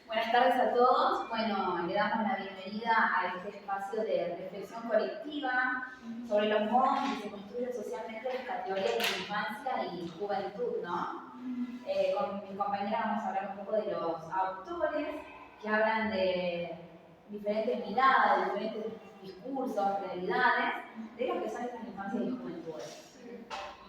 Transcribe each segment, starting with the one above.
Buenas tardes a todos. Bueno, le damos la bienvenida a este espacio de reflexión colectiva sobre los modos en que se construyen socialmente las categorías de infancia y juventud, ¿no? Con mi compañera vamos a hablar un poco de los autores que hablan de diferentes miradas, de diferentes discursos, realidades, de lo que son estas infancias y juventudes.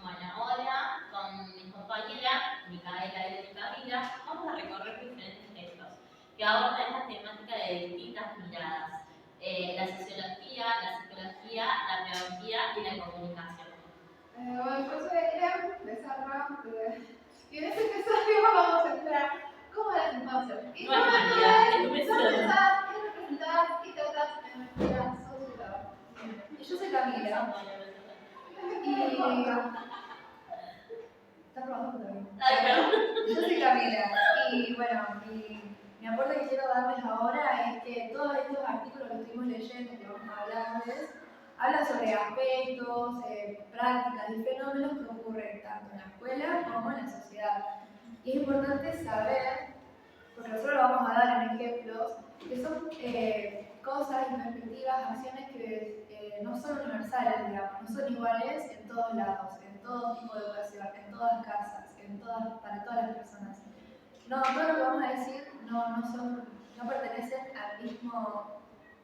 Bueno, hola, con mis compañeras Micaela y Camila vamos a recorrer diferentes textos que abordan esta temática de distintas miradas: la sociología, la psicología, la pedagogía y la comunicación. Bueno, yo soy Irem, de Sarra, y en este episodio vamos a entrar cómo las infancias y juventudes son pensadas y representadas y tratadas en nuestra sociedad. Y yo soy Camila. ¿Está probando también? Ay, perdón. Yo soy Camila, y bueno, mi aporte que quiero darles ahora es que todos estos artículos que estuvimos leyendo, que vamos a hablarles, hablan sobre aspectos, prácticas y fenómenos que ocurren tanto en la escuela como en la sociedad. Y es importante saber, porque nosotros lo vamos a dar en ejemplos, que son cosas y perspectivas, acciones que no son universales, digamos, no son iguales en todos lados, en todo tipo de educación, en todas casas, para todas las personas. No, todo lo que vamos a decir no pertenecen al mismo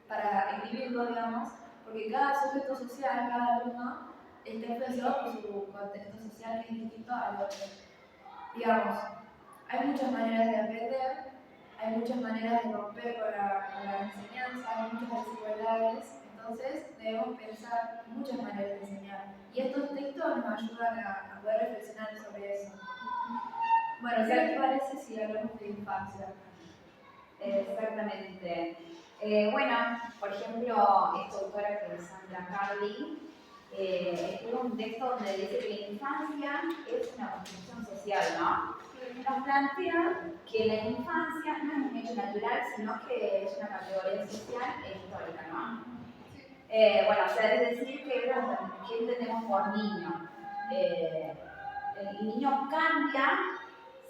para individuos, digamos, porque cada sujeto social, cada alumno, está influenciado por su contexto social que es distinto al otro. Digamos, hay muchas maneras de aprender, hay muchas maneras de romper con la enseñanza, hay muchas desigualdades, entonces debemos pensar muchas maneras de enseñar. Y estos textos nos ayudan a poder reflexionar sobre eso. Bueno, ¿qué les parece si hablamos de infancia? Exactamente. Bueno, por ejemplo, esta autora que es Sandra Carly, escribe un texto donde dice que la infancia es una construcción social, ¿no? Nos plantea que la infancia no es un hecho natural, sino que es una categoría social e histórica, ¿no? Bueno, o sea, es decir, ¿qué entendemos por niño? El niño cambia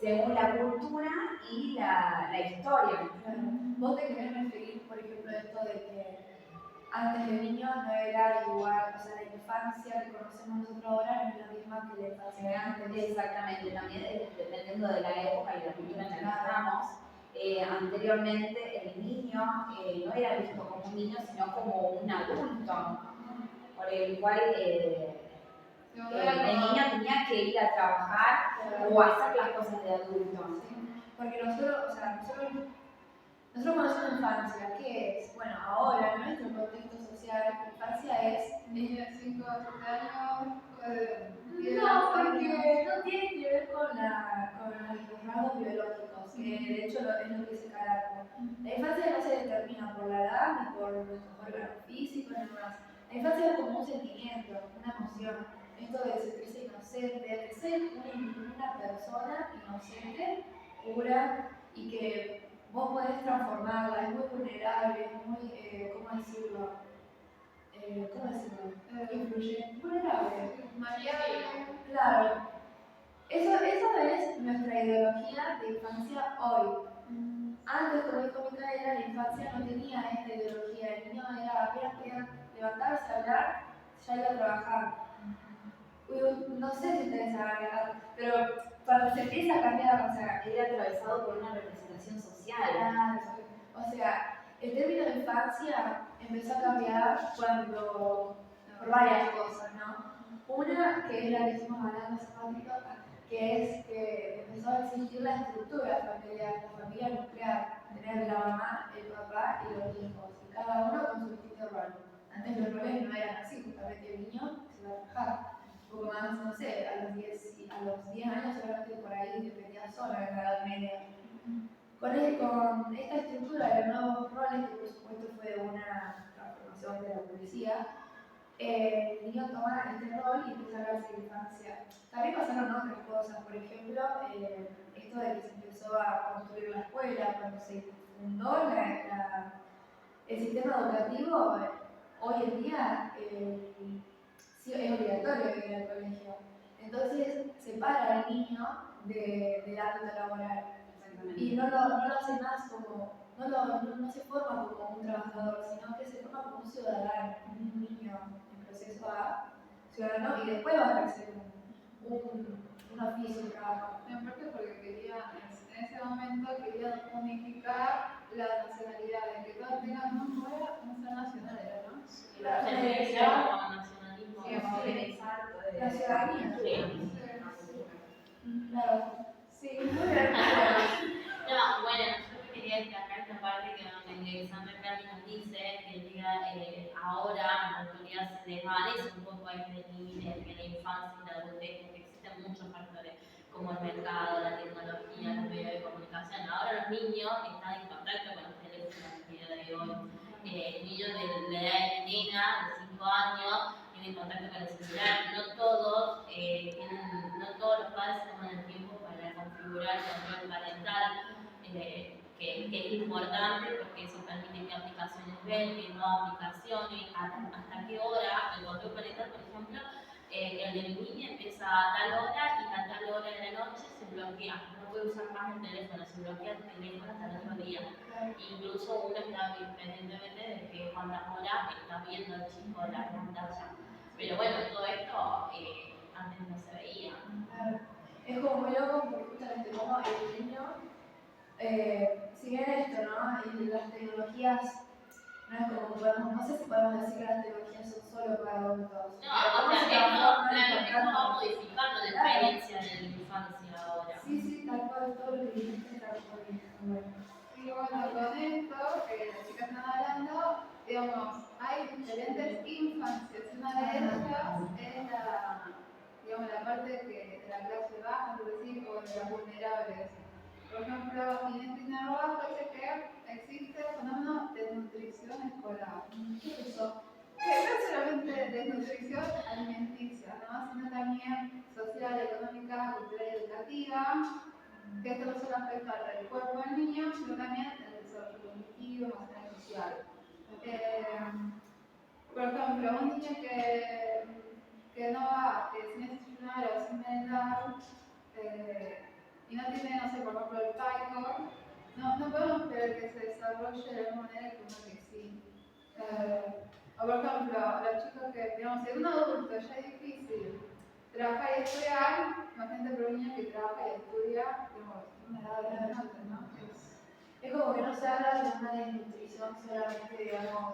según la cultura y la historia. ¿Vos te querés referir, por ejemplo, a esto de que antes de niños no era igual, o sea, la infancia que conocemos nosotros ahora no es la misma que la infancia de antes? Exactamente, también dependiendo de la época y la cultura en la que estamos. Anteriormente el niño no era visto como un niño, sino como un adulto, por el cual el niño tenía que ir a trabajar o hacer las cosas de adulto. Sí, porque nosotros conocemos infancia, ¿qué es? Bueno, ahora, en nuestro contexto social, infancia es niños de 5 a 7 años. No, porque no tiene que ver con los rasgos biológicos, que de hecho es lo que dice Caraco. La infancia no se determina por la edad ni por nuestros órganos físicos ni demás. La infancia es como un sentimiento, una emoción. Esto de sentirse inocente, de ser una persona inocente, pura y que vos podés transformarla, es muy vulnerable, es muy, ¿cómo decirlo? Influyente, vulnerable. Maleable. Claro. Eso es nuestra ideología de infancia hoy. Antes, como dijo Micaela, la infancia no tenía esta ideología. El niño era apenas podía levantarse, hablar, ya iba a trabajar. No sé si ustedes saben, pero cuando se empieza a cambiar, o sea, Era atravesado por una representación social. claro, o sea, el término de infancia empezó a cambiar por varias cosas, ¿no? Una, que es la que estuvimos hablando hace ratito, que es que empezó a existir la estructura familiar, la familia nuclear, tener la mamá, el papá y los hijos, y cada uno con su distinto rol. Antes los roles no eran así, justamente el niño se va a trabajar. Un poco más, no sé, a los 10 años solamente por ahí dependía solo en la Edad Media. Con esta estructura de los nuevos roles, que por supuesto fue una transformación de la policía, el niño toma este rol y empieza a hablarse de infancia. También pasaron otras cosas, por ejemplo, esto de que se empezó a construir la escuela, cuando se fundó el sistema educativo, hoy en día sí, es obligatorio ir al colegio. Entonces separa al niño del ámbito laboral. y no lo hace más como, no se forma como un trabajador, sino que se forma como un ciudadano, un niño en proceso a ciudadano y después va a ejercer un oficio, un trabajo. Me aparte porque en ese momento quería unificar la nacionalidad, de que todos tengan un ser nacional, ¿no? Y la televisión con nacionalismo. Sí, homogeneizar todo La ciudadanía. Sí. Claro. Sí, muy bien. No, bueno, yo te quería destacar esta parte que donde Alexander Carli nos dice que el día, ahora en la actualidad se desvanece un poco este límite entre la infancia y la adultez, porque existen muchos factores como el mercado, la tecnología, los medios de comunicación. Ahora los niños están en contacto con los teléfonos el día de hoy. Niños de la edad de mi nena, de 5 años, tienen contacto con el celular. No todos los padres se toman el tiempo para configurar el control parental, que es importante porque eso permite qué aplicaciones ven, qué no aplicaciones, hasta qué hora. El control parental, por ejemplo, el de mi niña empieza a tal hora y a tal hora de la noche se bloquea. No puede usar más el teléfono, se bloquea el teléfono hasta el otro día. Incluso uno está independientemente de que cuántas horas está viendo el chico la pantalla. Pero bueno, todo esto antes no se veía. Claro. Es como muy loco porque justamente como el niño, si bien esto, ¿no? Y las tecnologías, no es como podemos, no sé si podemos decir que las tecnologías son solo para adultos. No, o sea, esto va modificando la experiencia de la infancia ahora. Sí, tal cual, todo lo que dijiste está muy bueno. Y bueno, con esto que las chicas están hablando, digamos, hay diferentes infancias. Una de ellas es la parte de la clase baja, es decir, o de las vulnerables. Por ejemplo, Inés Narváez dice que existe el fenómeno de desnutrición escolar. ¿Qué es eso? Que no es solamente desnutrición alimenticia, ¿no? Sino también social, económica, cultural y educativa. Que esto no solo afecta al cuerpo del niño, sino también al desarrollo cognitivo, emocional y social. Por ejemplo, un niño que no va sin desayunar o sin merendar y no tiene, no sé, por ejemplo, el PyCon, no podemos esperar que se desarrolle de la misma manera que uno que sí. O por ejemplo, los chicos que, digamos, si un adulto ya es difícil trabajar y estudiar, imagínate por un niño que trabaja y estudia, digamos, una edad adelante, ¿no? Es como que no se habla de una desnutrición solamente, digamos,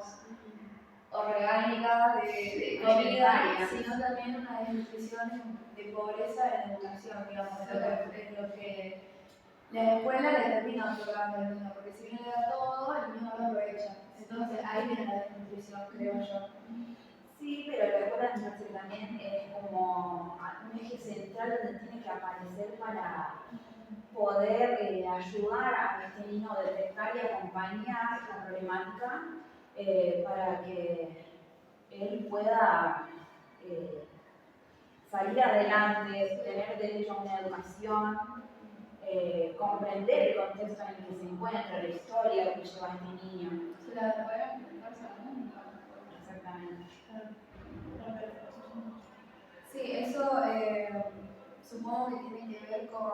orgánica de comida, sino también una desnutrición de pobreza en educación, digamos, en lo que la escuela le termina otorgando al niño, porque si bien le da todo, el niño no lo aprovecha. Entonces ahí viene la desnutrición, creo yo. Sí, pero la escuela me parece que también es como un eje central donde tiene que aparecer para poder ayudar a este niño a detectar y acompañar la problemática para que él pueda salir adelante, tener derecho a una educación, comprender el contexto en el que se encuentra, la historia que lleva este niño. Claro, poder enfrentarse al mundo. Exactamente. Sí, eso supongo que tiene que ver con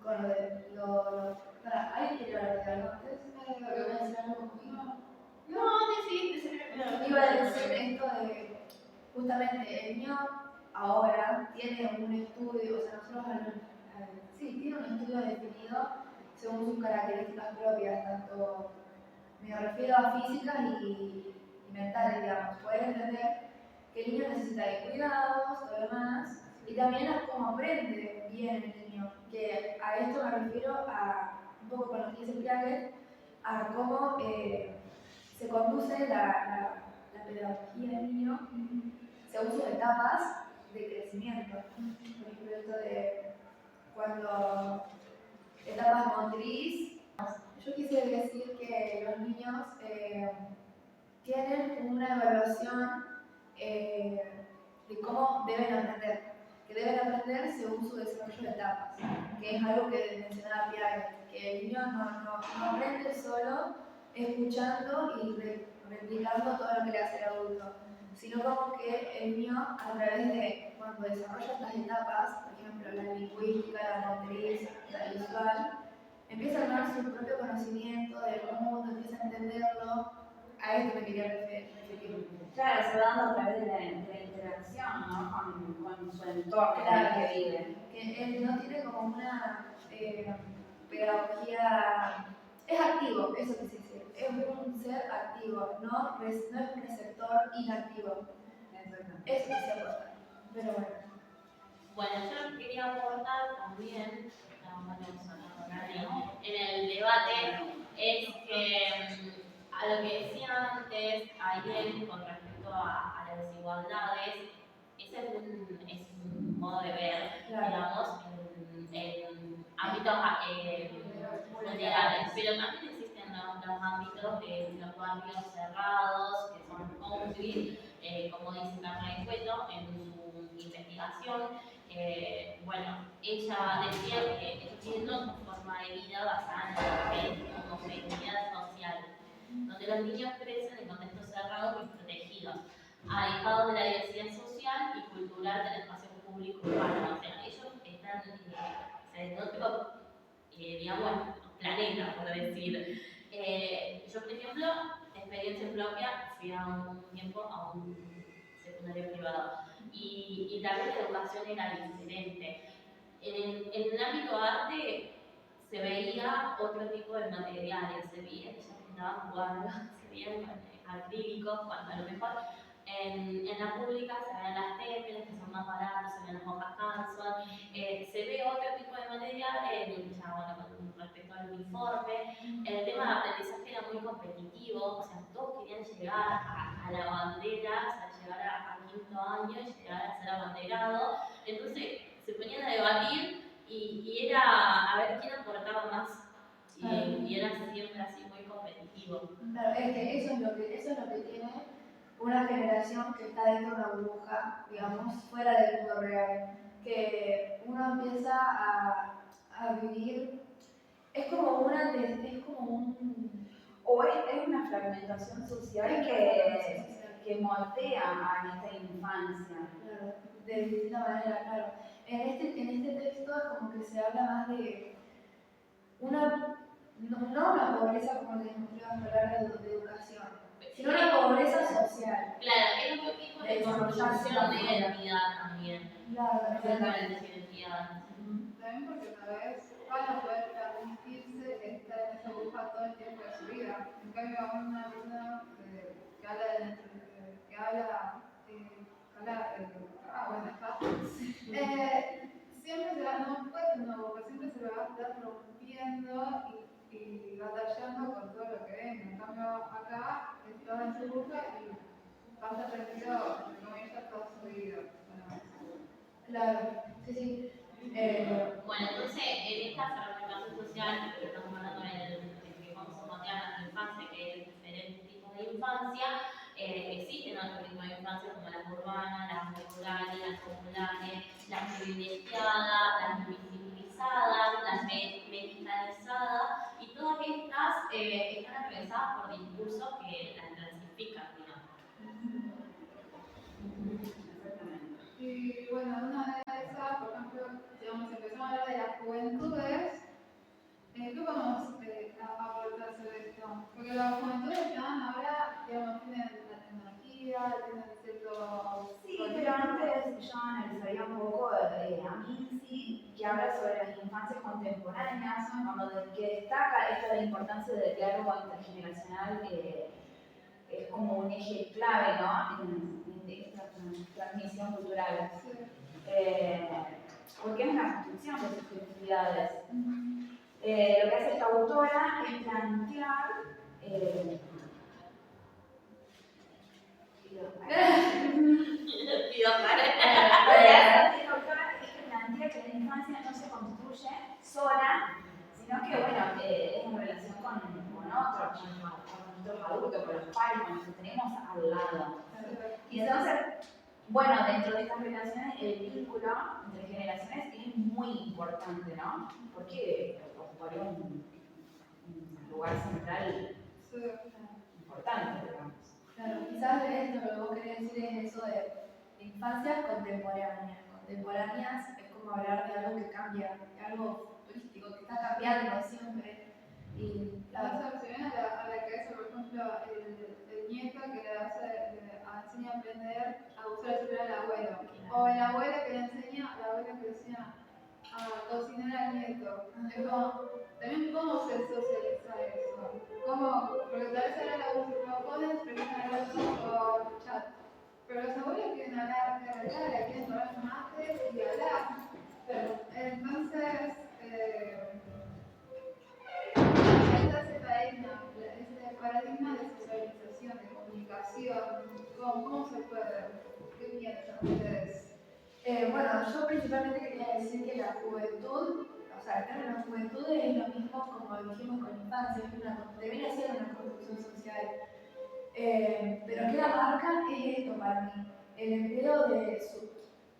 lo de ¿alguien quiere hablar de algo antes? ¿Iba a decir algo conmigo? No, decidiste. Iba a decir esto de, justamente, el niño ahora tiene un estudio, o sea, nosotros tiene un estudio definido según sus características propias, tanto, me refiero a físicas y mentales, digamos, poder entender que el niño necesita de cuidados, todo lo demás, y también a cómo aprende bien el niño, que a esto me refiero a, un poco con lo que dice Piaget, a cómo se conduce la pedagogía del niño según sus etapas de crecimiento. Por ejemplo, esto de cuando etapas motriz. Yo quisiera decir que los niños tienen una evaluación de cómo deben aprender, que deben aprender según su desarrollo de etapas, que es algo que mencionaba Piaget, que el niño no aprende solo escuchando y replicando todo lo que le hace el adulto, sino como que el niño a través de cuando desarrolla estas etapas, por ejemplo la lingüística, la motriz, la visual, empieza a armar su propio conocimiento del mundo, empieza a entenderlo. A esto me quería referir. Claro, se va dando a través de la interacción, ¿no? Con su entorno en el que vive. Que él no tiene como una pedagogía. Es activo, eso quise decir. Es un ser activo, no es un receptor inactivo. Eso quise aportar. Pero bueno. Bueno, yo quería aportar también, en el debate, es que a lo que decía antes Ariel con respecto a las desigualdades, ese es un modo de ver, digamos, en ámbitos mundiales, pero también existen los ámbitos de los barrios cerrados, que son country, como dice Carmen Cueto en su investigación. Bueno, ella decía que entiendo su forma de vida basada en la homogeneidad social, donde los niños crecen en contextos cerrados y protegidos, alejados de la diversidad social y cultural del espacio público urbano. O sea, ellos están en otro, digamos, planeta, por decir. Yo, por ejemplo, experiencia propia, fui a un tiempo a un secundario privado y también la educación era diferente. En el ámbito arte se veía otro tipo de materiales, se veía que ya pintaban cuadros, se veían acrílicos, cuando a lo mejor en la pública se ven las témperas que son más baratas, se ven las hojas Hanson, se ve otro tipo de materiales, ya bueno, con respecto al uniforme. El tema de aprendizaje era muy competitivo, o sea, todos querían llegar a la bandera, o sea, llegar a quinto año y llegar a ser abanderado. Entonces se ponían a debatir y era a ver quién aportaba más. Y era siempre así muy competitivo. Claro, es que eso es lo que tiene una generación que está dentro de una burbuja, digamos, fuera del mundo real. Que uno empieza a vivir, es como un, O es una fragmentación social que moldea a esta infancia. claro, de distinta manera, claro. En este texto es como que se habla más de no una pobreza como la que nos hablar de educación, sino una pobreza social. Claro, es otro tipo de construcción de identidad también. Claro, Diferentes identidades. También porque tal vez van a poder permitirse estar en esa burbuja todo el tiempo de su vida. En cambio, una persona que habla siempre se va, no puede, no, porque siempre se lo va a estar rompiendo y batallando con todo lo que venga. En cambio, acá está en su burbuja y va a estar tranquilo, entre comillas, toda su vida. claro, sí. Bueno, entonces, en esta fragmentación social que estamos hablando en que vamos a montar la infancia, que hay diferentes tipos de infancia, existen otros tipos de infancia como las urbanas, las rurales, las populares, las privilegiadas, las invisibilizadas, las medicalizadas, y todas estas están atravesadas por discursos que las clasifican, digamos. Y bueno, una de esas, por ejemplo, digamos, empezamos a hablar de las juventudes. ¿Qué podemos aportar sobre esto? Porque las juventudes están ahora, digamos, tienen la tecnología, tienen cierto... Sí, pero antes yo analizaría un poco a Mincy, que habla sobre las infancias contemporáneas, que destaca esta la importancia del diálogo intergeneracional, es como un eje clave, ¿no? en esta transmisión cultural. Porque es una construcción de subjetividades. Lo que hace esta autora es plantear plantea que la infancia no se construye sola, sino que bueno, es en relación con otros, con nuestros adultos, con los padres, con los que tenemos al lado. Y entonces, bueno, dentro de estas relaciones, el vínculo entre generaciones es muy importante, ¿no? Porque ocuparía un lugar central importante, digamos. Claro, quizás de esto lo que vos querés decir es eso de infancias contemporáneas. Contemporáneas es como hablar de algo que cambia, de algo turístico que está cambiando siempre. Y O sea, se viene a la cabeza, por ejemplo, el nieto que enseña a aprender a usar el celular al abuelo. O el abuelo que le enseña a cocinar al nieto. Es como, también cómo se socializa eso. Porque tal vez ahora los jóvenes prefieren hablar todo por chat. Pero los abuelos quieren hablar de verdad, quieren tomar mate y hablar. Entonces, ese paradigma de socialización, de comunicación, ¿cómo se puede? ¿Qué piensan ustedes? Bueno, yo principalmente quería decir que la juventud, o sea, el término juventud es lo mismo como dijimos con infancia, debería ser una construcción social. Pero que la marca es esto para mí, el empleo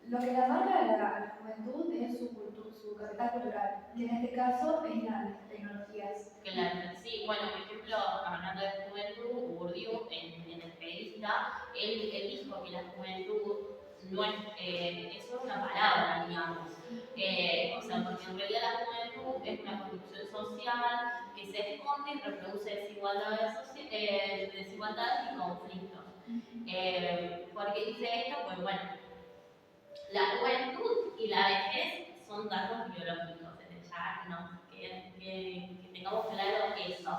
lo que la marca a la juventud es su capital cultural, que en este caso es las tecnologías. Claro, sí, bueno, por ejemplo, hablando de juventud, Bourdieu, en entrevista, él dijo que la juventud no es solo una palabra, digamos. O sea, porque en realidad la juventud es una construcción social que se esconde y reproduce desigualdades y conflictos. ¿Por qué dice esto? Pues bueno, la juventud y la vejez son datos biológicos, desde ya que tengamos claro eso.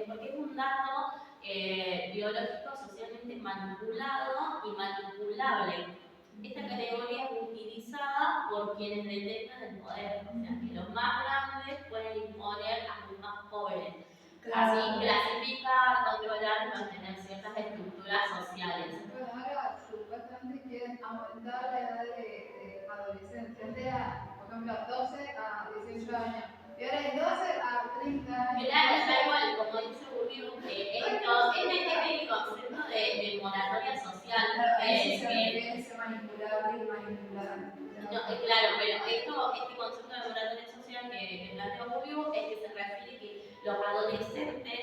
Porque es un dato biológico socialmente manipulado y manipulable. Esta categoría es utilizada por quienes detentan el poder, o sea que los más grandes pueden imponer a los más pobres. Claro. Así clasificar, controlar y mantener ciertas estructuras sociales. Bueno, ahora supuestamente quieren aumentar la edad de adolescencia. Antes era, por ejemplo, 12 a 18 años. Y ahora es 12 a 30 años. Claro, está igual, como dice Bourdieu, es el concepto de moratoria social. Es manipulable y manipulable. Claro, pero este concepto de moratoria social que plantea Bourdieu es que se refiere que los adolescentes,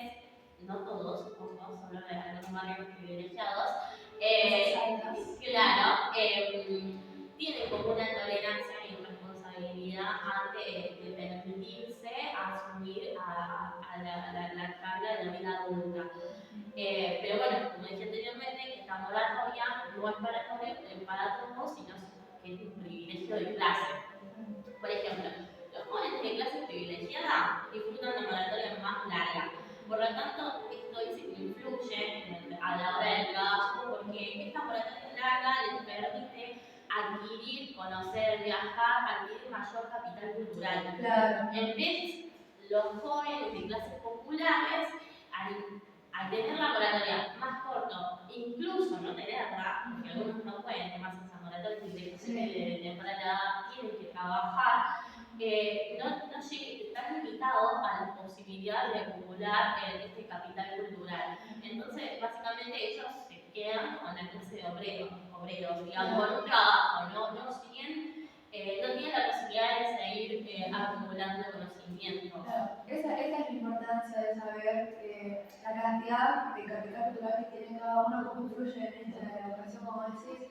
no todos, pocos, solo de algunos barrios privilegiados, claro, tienen como una tolerancia y responsabilidad ante de permitirse asumir a la carga de la vida adulta. Pero bueno, como dije anteriormente, esta moratoria no es para todos, sino que es un privilegio de clase. Por ejemplo, los jóvenes de clase privilegiada disfrutan de moratorias más largas. Por lo tanto, esto dice que influye a la hora del trabajo porque esta moratoria larga les permite adquirir, conocer, viajar, adquirir mayor capital cultural. Claro. En vez, los jóvenes de clases populares, al tener la moratoria más corto, incluso no tenerla, porque algunos no pueden tomarse esa moratoria de temprana edad, tienen que trabajar, están limitados a las posibilidades de acumular este capital cultural. Entonces, básicamente, ellos se quedan con la clase de obreros, digamos, con un trabajo, no tienen la posibilidad de seguir acumulando conocimientos. Claro, esa es la importancia de saber la cantidad de capital cultural que tiene cada uno, cómo influye en esta educación, como decís.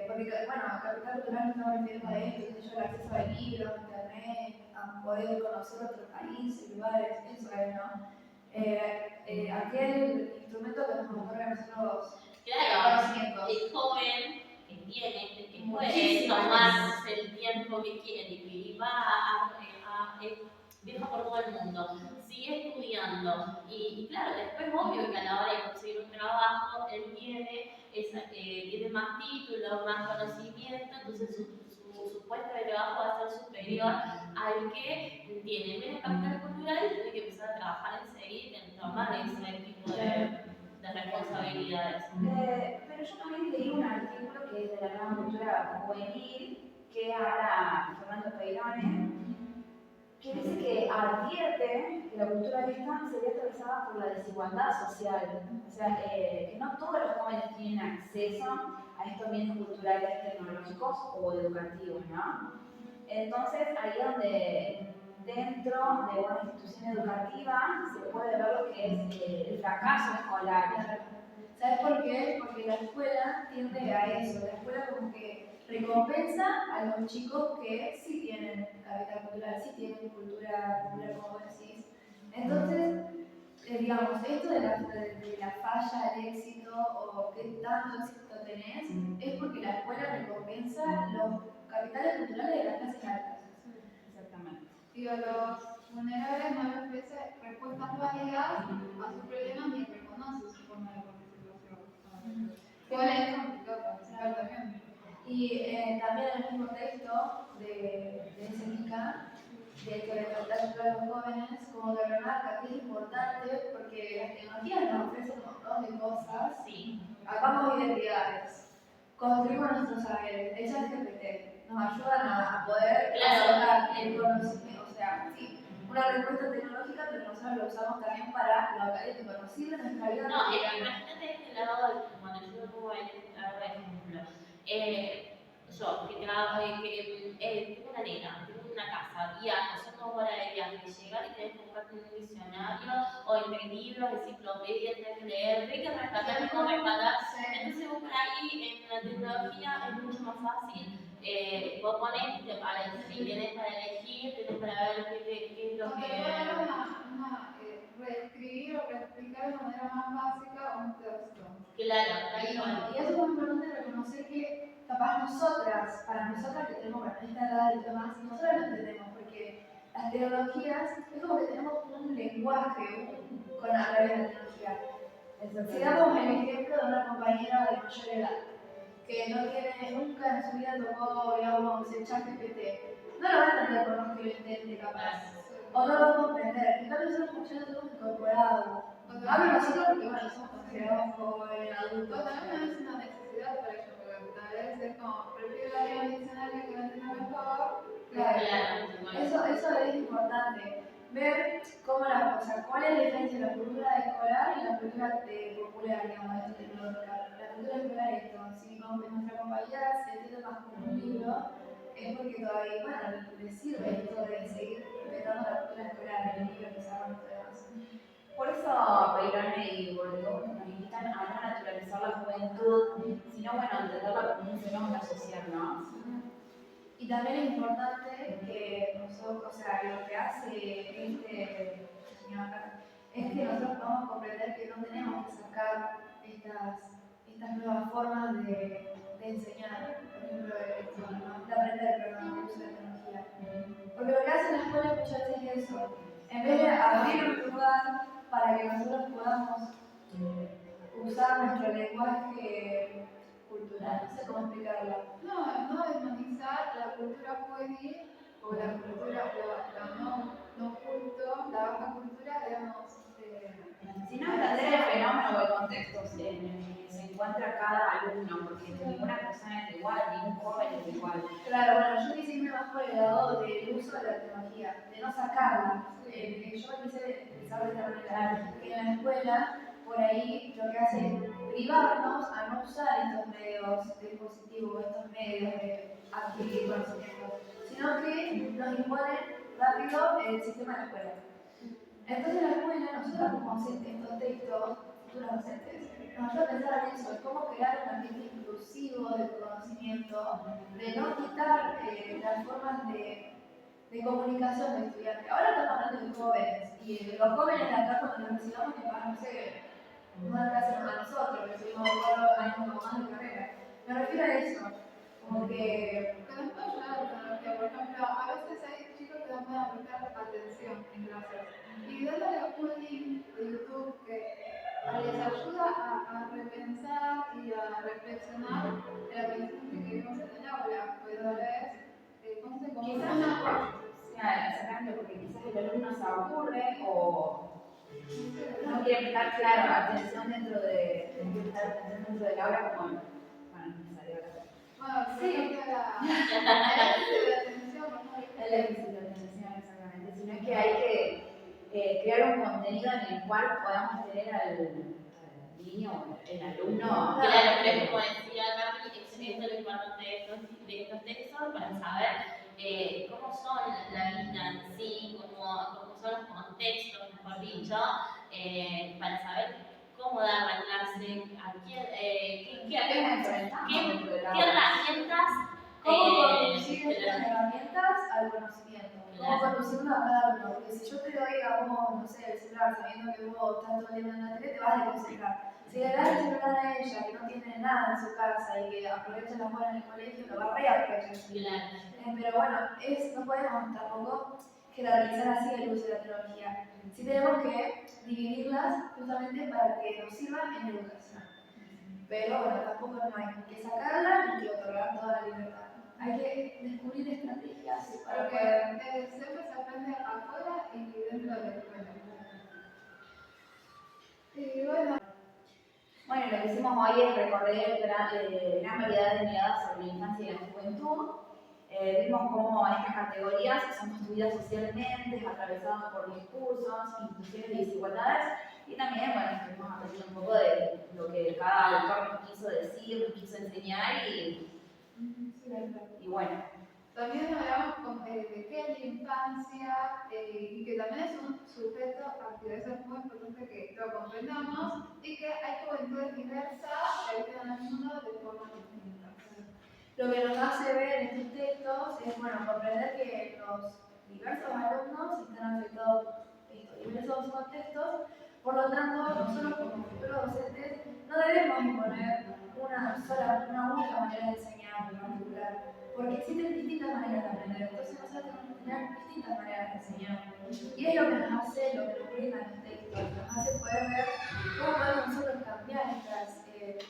Porque, bueno, capital cultural no estamos refiriendo a esto, el acceso a libros, internet, a poder conocer otros países, lugares, eso es, ¿no? Aquel instrumento que nos otorga a nosotros conocimientos. El joven que puede tomarse el tiempo que quiere y viaja por todo el mundo, sigue estudiando y claro, después obvio que a la hora de conseguir un trabajo él tiene más títulos, más conocimiento, entonces su puesto de trabajo va a ser superior al que tiene menos capital cultural y tiene que empezar a trabajar enseguida en tomar ese tipo de responsabilidades. Pero yo también leí un artículo que es de la nueva cultura juvenil, que habla Fernando Peirone, que dice que advierte que la cultura esta se ve atravesada por la desigualdad social. O sea, que no todos los jóvenes tienen acceso a estos bienes culturales tecnológicos o educativos, ¿no? Entonces, ahí es donde dentro de una institución educativa se puede ver lo que es el fracaso escolar. ¿Sabes por qué? Porque la escuela tiende a eso. La escuela como que recompensa a los chicos que sí tienen capital cultural, sí tienen cultura popular, como vos decís. Entonces, digamos, esto de la falla, el éxito o qué tanto éxito tenés, es porque la escuela recompensa los capitales culturales de las clases altas. Exactamente. Y a los vulnerables no les ofrece respuestas válidas a sus problemas ni reconoce su forma de participación. Igual es complicado participar también. Y también en el mismo texto de Seneca, de que le trata a los jóvenes, como que remarca que es importante porque las tecnologías nos ofrecen un montón de cosas. Sí. Hagamos identidades, construimos nuestros saberes, el ChatGPT nos ayudan a poder acercar el conocimiento, o sea, sí, una respuesta tecnológica, pero nosotros lo usamos también para lo académico, nos sirve en nuestra vida No, cotidiana. imagínate este lado, bueno, yo pongo el ejemplo. Yo, que trabajo, tengo una nena, tengo una casa, viajo, son 2 horas de viaje, llegar y tener que buscarte un diccionario, o entre libros, enciclopedias, tener que leer, hay que rescatar, no rescatar. Entonces buscar ahí en la tecnología es mucho más fácil. Vos ponés para si tenés para elegir, tenés para ver qué es lo Porque que. puede reescribir o reexplicar de manera más básica un texto. Claro, tal cual. Y eso es muy importante reconocer que capaz nosotras, para nosotras que tenemos esta edad y demás, nosotras lo entendemos, porque las tecnologías es como que tenemos un lenguaje con a través de la tecnología. Si damos el ejemplo de una compañera de mayor edad, que no tiene, nunca en su vida tocó, digamos, el ChatGPT, no lo va a entender por más que lo intente capaz. O no lo va a comprender. En cambio, nosotros ya lo tenemos incorporado. Hablo nosotros porque, bueno, somos considerados jóvenes, adultos. O también no es una necesidad para ellos, porque tal vez es como, prefiero darle un diccionario que lo entienda mejor. Claro, eso es importante. Ver cómo cuál es la diferencia entre la cultura escolar y la cultura popular, digamos, esto tecnológica. La cultura escolar es esto, si nuestra compañera se entiende más como un libro, es porque todavía, bueno, le sirve esto de seguir respetando la cultura escolar, el libro que sabemos todos. Por eso Peirone y Bordeaux nos invitan a no naturalizar la juventud, sino bueno, entenderla como un fenómeno social, ¿no? Y también es importante que nosotros, o sea, lo que hace este señor acá, es que nosotros podamos comprender que no tenemos que sacar estas nuevas formas de enseñar, por ejemplo, de aprender, perdón, el uso de la tecnología. Porque lo que hace la escuela muchas veces es eso, en vez de abrir un lugar para que nosotros podamos usar nuestro lenguaje cultural, no sé cómo explicarlo. No demonizar la cultura juvenil o la cultura, no culto, la baja cultura, digamos. Sino entender el fenómeno o el contexto en el que se encuentra cada alumno, porque ninguna persona es igual, ningún joven es igual. Claro, bueno, yo quise irme más por el lado del uso de la tecnología, de no sacarla. Yo quise pensar de esta manera, que en la escuela, por ahí, lo que hace es privarnos a no usar estos medios dispositivos, estos medios de adquirir conocimiento, sino que nos impone rápido el sistema de la escuela. Entonces la escuela, nosotros como docentes, estos textos, futuros docentes, nos ayuda a pensar en eso, cómo crear un ambiente inclusivo del conocimiento, de no quitar las formas de comunicación del estudiante. Ahora estamos hablando de jóvenes, y los jóvenes de acá cuando nos recibamos, que no sé, no dan clases a nosotros, recibimos 4 años más de carrera. Me refiero a eso, como que nos puede ayudar la tecnología. Por ejemplo, a veces hay chicos que no pueden prestar atención en clases. Y dándole un link de YouTube que les ayuda a repensar y a reflexionar el aprendizaje que vivimos en el aula. Pues tal vez, ¿cómo se Quizás comunica? sea exactamente porque quizás el alumno se aburre o no quiere prestar, claro, atención dentro del aula como, bueno, me salió la Bueno, sí. la atención, ¿no? el déficit de atención, exactamente, sino que hay que crear un contenido en el cual podamos tener al niño, el alumno. Claro, pero como decía Gaby, esto es lo importante de estos textos para saber cómo son la vida en sí, cómo son los contextos, mejor dicho, para saber cómo dar la clase, a quién, qué herramientas ¿Cómo conducir estas herramientas al conocimiento? ¿Cómo conducirlo a cada uno? Porque si yo te doy a vos, no sé, el celular, sabiendo que vos estás todo el día en la tele, te vas a desconcentrar. Si le das el celular a ella, que no tiene nada en su casa y que aprovecha las horas en el colegio, lo va a reaprovechar. Pero bueno, no podemos tampoco generalizar así el uso de la tecnología. Sí tenemos que dividirlas justamente para que nos sirvan en educación. Pero bueno, tampoco no hay que sacarla ni que otorgar toda la libertad. Hay que descubrir estrategias para poder... Porque siempre se aprende afuera y dentro de la escuela. Y bueno, Bueno, lo que hicimos hoy es recorrer gran variedad de miradas sobre la infancia y la juventud. Vimos cómo estas categorías son construidas socialmente, atravesadas por discursos, instituciones y desigualdades, y también, bueno, estuvimos aprendiendo un poco de lo que cada autor nos quiso decir, nos quiso enseñar, y bueno. también hablamos de qué es la infancia y que también es un sujeto activo. Eso es muy importante que lo comprendamos y que hay juventudes diversas que habitan el mundo de formas distintas. Lo que nos hace ver en estos textos es, bueno, comprender que los diversos alumnos están afectados por estos diversos contextos, por lo tanto, nosotros como futuros docentes no debemos imponer una única manera de enseñar en particular, porque existen distintas maneras de aprender, entonces nosotros tenemos que tener distintas maneras de enseñar. Y es lo que nos hace, lo que nos brinda los textos, nos hace poder ver cómo podemos nosotros cambiar estas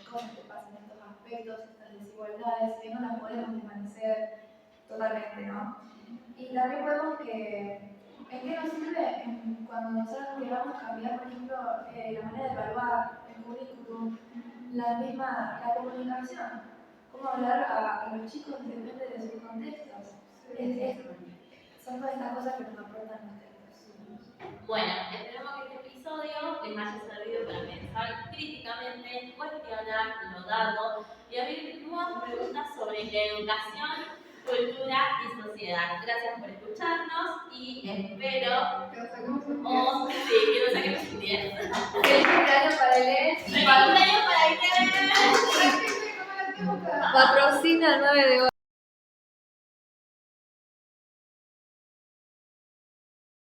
cosas que pasan en estos aspectos, estas desigualdades, que no las podemos desvanecer totalmente, ¿no? Y también podemos que, ¿en qué nos sirve? Cuando nosotros queramos cambiar, por ejemplo, la manera de evaluar el currículum, la comunicación, cómo hablar a los chicos depende de sus contextos. Son todas estas cosas que nos aportan los textos. Bueno, esperemos que este episodio les haya servido para pensar críticamente, cuestionar lo dado y abrir nuevas preguntas sobre la educación, cultura y sociedad. Gracias por escucharnos y espero Que nos saquemos un que nos saquemos un 10. Feliz cumpleaños para Elena. ¡Feliz cumpleaños para Inés! Patrocina el 9 de